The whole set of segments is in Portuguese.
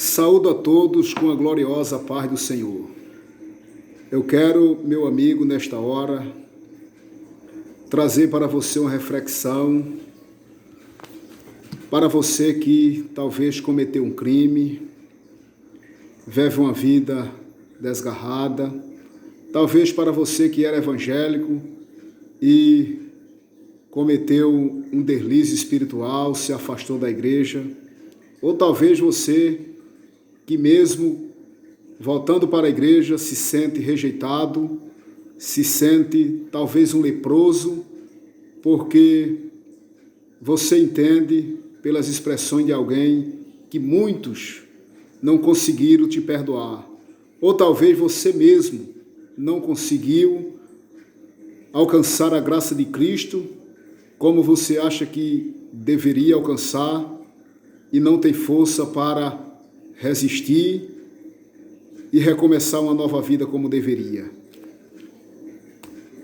Saúdo a todos com a gloriosa paz do Senhor. Eu quero, meu amigo, nesta hora, trazer para você uma reflexão, para você que talvez cometeu um crime, vive uma vida desgarrada, talvez para você que era evangélico e cometeu um deslize espiritual, se afastou da igreja, ou talvez você que mesmo voltando para a igreja se sente rejeitado, se sente talvez um leproso, porque você entende pelas expressões de alguém que muitos não conseguiram te perdoar, ou talvez você mesmo não conseguiu alcançar a graça de Cristo como você acha que deveria alcançar e não tem força para resistir e recomeçar uma nova vida como deveria.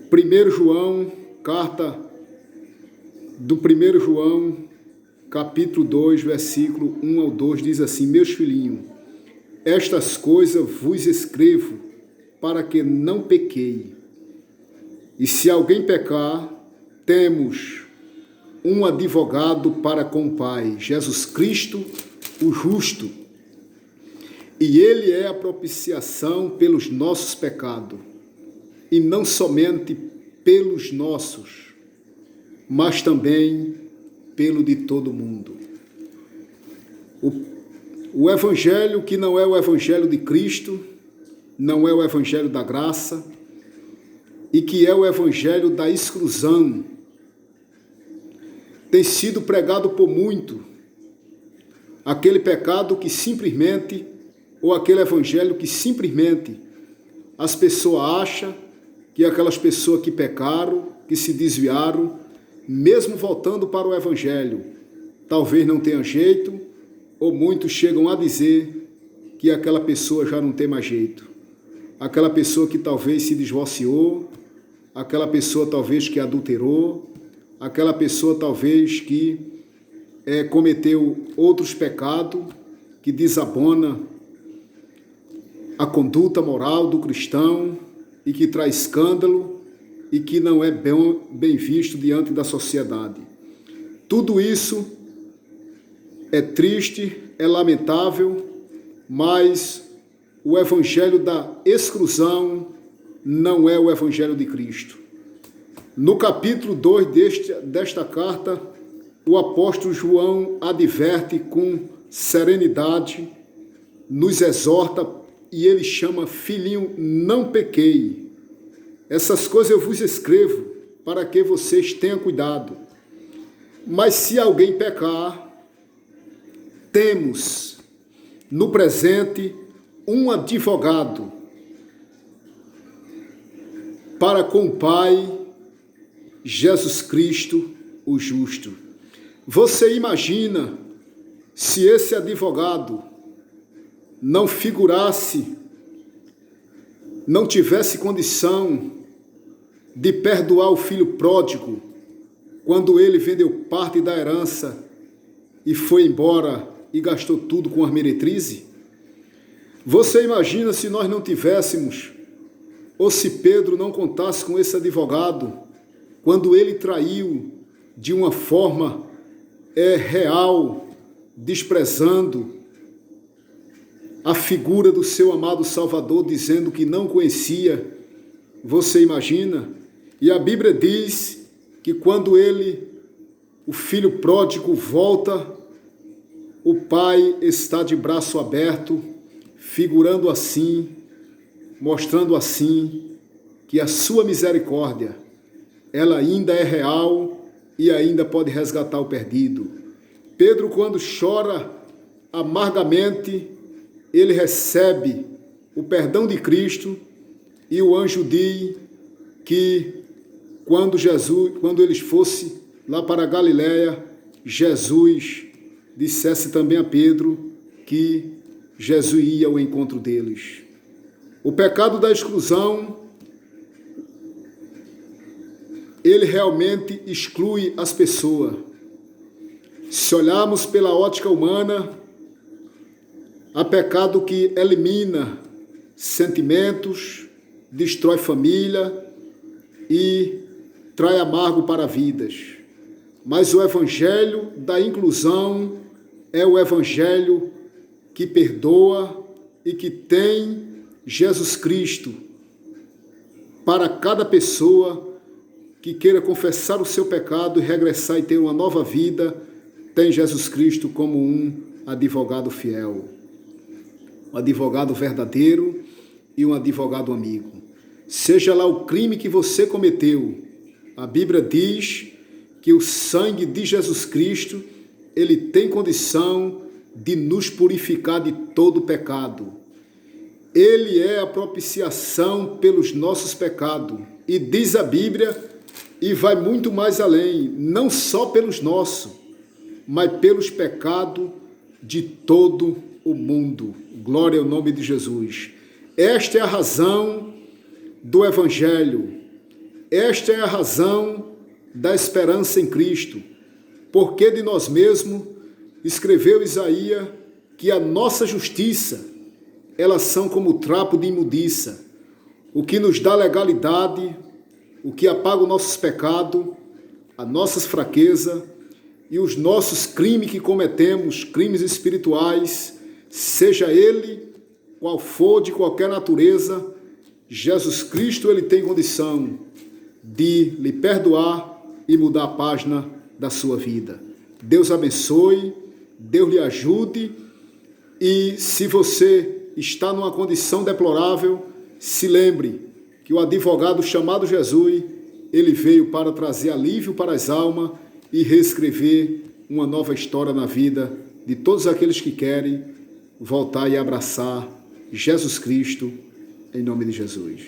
1 João, carta do 1 João, capítulo 2, versículo 1 ao 2, diz assim: Meus filhinhos, estas coisas vos escrevo para que não pequei. E se alguém pecar, temos um advogado para com o Pai, Jesus Cristo, o justo. E ele é a propiciação pelos nossos pecados, e não somente pelos nossos, mas também pelo de todo mundo. O evangelho que não é o evangelho de Cristo, não é o evangelho da graça, e que é o evangelho da exclusão, tem sido pregado por muito, aquele pecado que simplesmente, ou aquele evangelho que simplesmente as pessoas acham que aquelas pessoas que pecaram, que se desviaram, mesmo voltando para o evangelho, talvez não tenha jeito, ou muitos chegam a dizer que aquela pessoa já não tem mais jeito. Aquela pessoa que talvez se divorciou, aquela pessoa talvez que adulterou, aquela pessoa talvez que cometeu outros pecados, que desabona a conduta moral do cristão e que traz escândalo e que não é bem visto diante da sociedade. Tudo isso é triste, é lamentável, mas o evangelho da exclusão não é o evangelho de Cristo. No capítulo 2 desta carta, o apóstolo João adverte com serenidade, nos exorta e ele chama: filhinho, não pequei. Essas coisas eu vos escrevo para que vocês tenham cuidado. Mas se alguém pecar, temos no presente um advogado para com o Pai, Jesus Cristo, o justo. Você imagina se esse advogado não figurasse, não tivesse condição de perdoar o filho pródigo quando ele vendeu parte da herança e foi embora e gastou tudo com as meretrizes? Você imagina se nós não tivéssemos, ou se Pedro não contasse com esse advogado, quando ele traiu de uma forma real, desprezando a figura do seu amado Salvador, dizendo que não conhecia? Você imagina? E a Bíblia diz que quando o filho pródigo volta, o pai está de braço aberto, figurando assim, mostrando assim, que a sua misericórdia, ela ainda é real e ainda pode resgatar o perdido. Pedro, quando chora amargamente, ele recebe o perdão de Cristo, e o anjo diz que quando eles fossem lá para a Galileia, Jesus dissesse também a Pedro que Jesus ia ao encontro deles. O pecado da exclusão, ele realmente exclui as pessoas. Se olharmos pela ótica humana, Há pecado que elimina sentimentos, destrói família e traz amargo para vidas. Mas o evangelho da inclusão é o evangelho que perdoa e que tem Jesus Cristo para cada pessoa que queira confessar o seu pecado e regressar e ter uma nova vida. Tem Jesus Cristo como um advogado fiel, um advogado verdadeiro e um advogado amigo. Seja lá o crime que você cometeu, a Bíblia diz que o sangue de Jesus Cristo, ele tem condição de nos purificar de todo pecado. Ele é a propiciação pelos nossos pecados. E diz a Bíblia, e vai muito mais além, não só pelos nossos, mas pelos pecados de todo o mundo. Glória ao nome de Jesus. Esta é a razão do Evangelho. Esta é a razão da esperança em Cristo. Porque de nós mesmos, escreveu Isaías, que a nossa justiça, elas são como trapo de imundícia. O que nos dá legalidade, o que apaga os nossos pecados, as nossas fraquezas e os nossos crimes que cometemos, crimes espirituais, seja ele qual for, de qualquer natureza, Jesus Cristo, ele tem condição de lhe perdoar e mudar a página da sua vida. Deus abençoe, Deus lhe ajude, e se você está numa condição deplorável, se lembre que o advogado chamado Jesus, ele veio para trazer alívio para as almas e reescrever uma nova história na vida de todos aqueles que querem voltar e abraçar Jesus Cristo, em nome de Jesus.